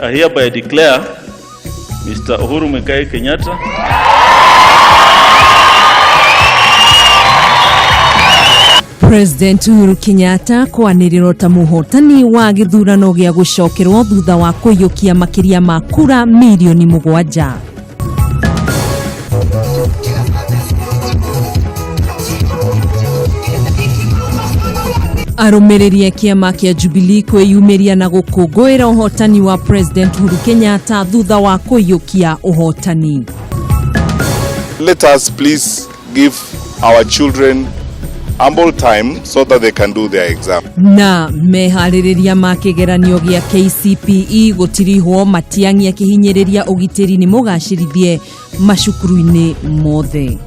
I hereby declare Mr. Uhuru Muigai Kenyatta President Uhuru Kenyatta kwaniriro ta muhotani wa githurano gya gucokerwo thutha wa kuyukia makiria ma kura milioni 7. Arumiririe kiama kia Jubilee kwiyumiria na gukungwira uhotani wa President Uhuru Kenyatta thutha wa kuyukia uhotani. Let us please give our children ample time so that they can do their exam. Na mehaririria makigeranio gya KCPE gutirihwo matiangia kihinyiriria ugitiri ni mugashirithie macukuru-ini mothe.